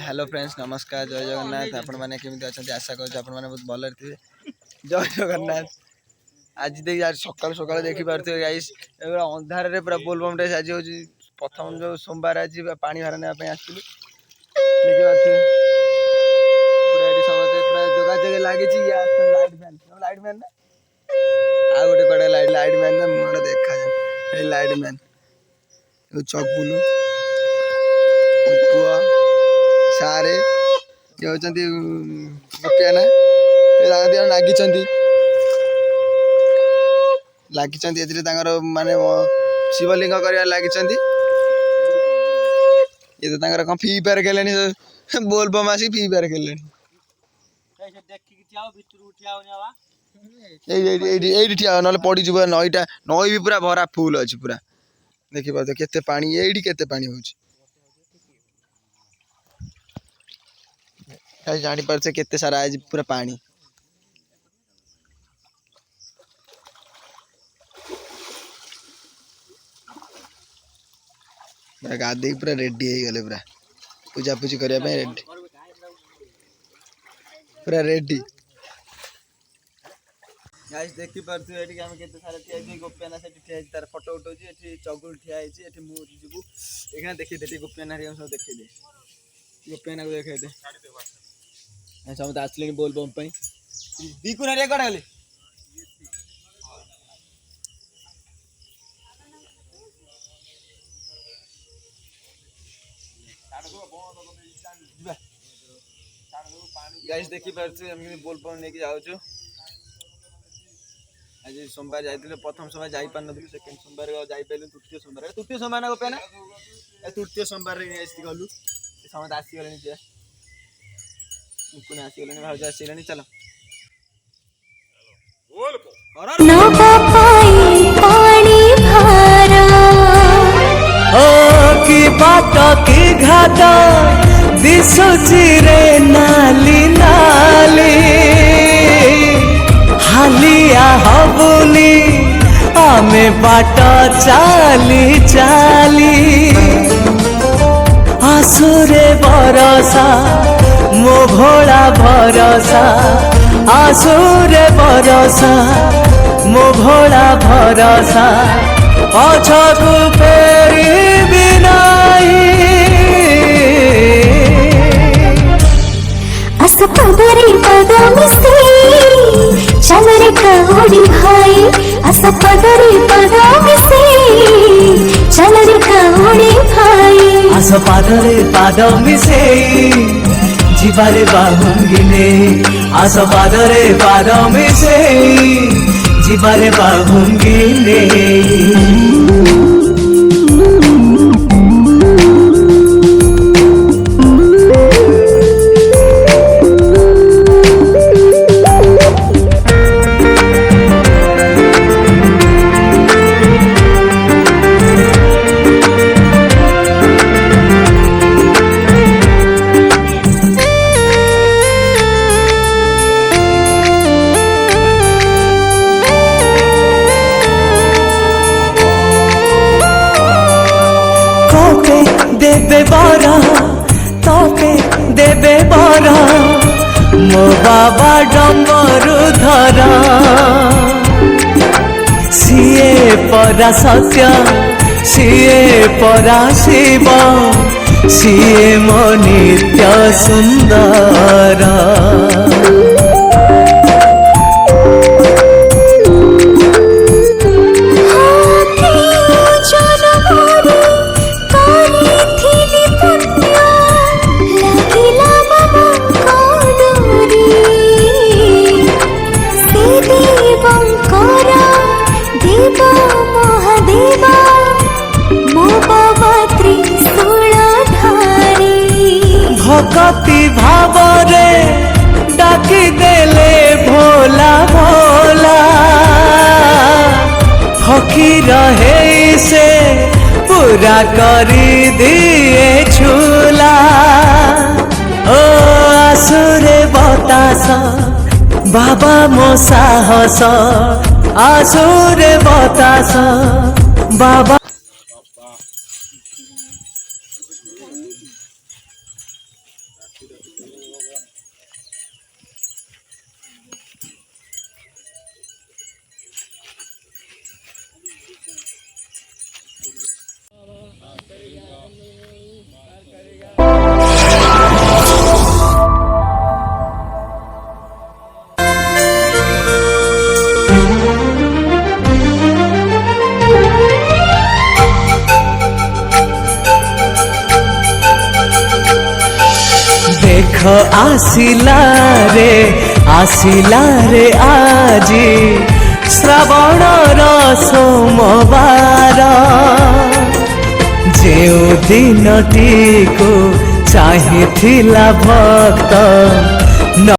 hello friends नमस्कार जय जगन्नाथ आपण मैंने केमी अच्छा आशा कर बहुत भल थे जय जगन्नाथ आज देख आज सकाल सकाल देखी पारे गाइस अंधार पूरा बोलबम ड्रेस आज हूँ प्रथम जो सोमवार आज पानी भार नापी आसलु जोगाजोग लगी लाइट मैन आ गोटे कड़े लाइट मैन मुझे देखा जाए लाइट मैन चकुलु पुआ सारे ये होती गोपियाना लगी माने शिवलिंग कर लगी ये तो कौन फ्री फायर खेले बोलबम आसी फ्री फायर खेले ठिया ना पड़ी नईटा नई भी पूरा भरा फुल अच्छी पूरा देखी पार्थ केते पानी ये केते पानी हो जानी पारे केते सारा आज पूरा पानी गाधे पूरा रेडी हो गले पूरा पूजा पूजी करने रेडी पूरा रेडी गाइस देखी पार्थे आम केते सारा ठिया गोपियाना से ठिया तार फोटो उठाऊँ चगुल ठिया मुझे जीवु ये देखी दे गोपियाना सब देखी दे गोपियाना को देखा दे समस्त आसले बोलबम दीकुन कड़े गले गाइस देखी पार्थे बोलबम लेके जाऊँ आज सोमवार जाइए प्रथम सोमवार जा पार नी सेकेंड सोमवार जाइल तृतीय सोमवार ना गोपियाना तृतीय सोमवार गलु समस्त आसीगले आसीगले भाज आसीगले चलो की बाट की घाट दिशुची रे नाली नाली हालिया हबुनी आमे बाट चाली चाली आसुरे बरसा मो भोला भरसा आसुरे बरसा मो भोला भरसा पछकु फेरी बिनाई असपदरी पदमिसे चल रे कौड़ी भाई असपदरी पदमिसे चल रे कौड़ी भाई असपदरे पाद मिसे जीवारे बाहुंगिने असपदरे पाद मिसे जीवारे बाहुंगिने देबे बारा तोके देबे बारा मो बाबा डमरू धरा सीए परा सत्य सीए परा शिव सीए मो नित्य सुंदर भक्ति भावरे डाकी देले भोला भोला फकीर है से पूरा करी दिए झूला ओ आसुरे बतास बाबा मो साहस आसुरे बतास बाबा आसिला रे आजी श्रावण सोमवार जो दिनटी को चाहिथिला भक्त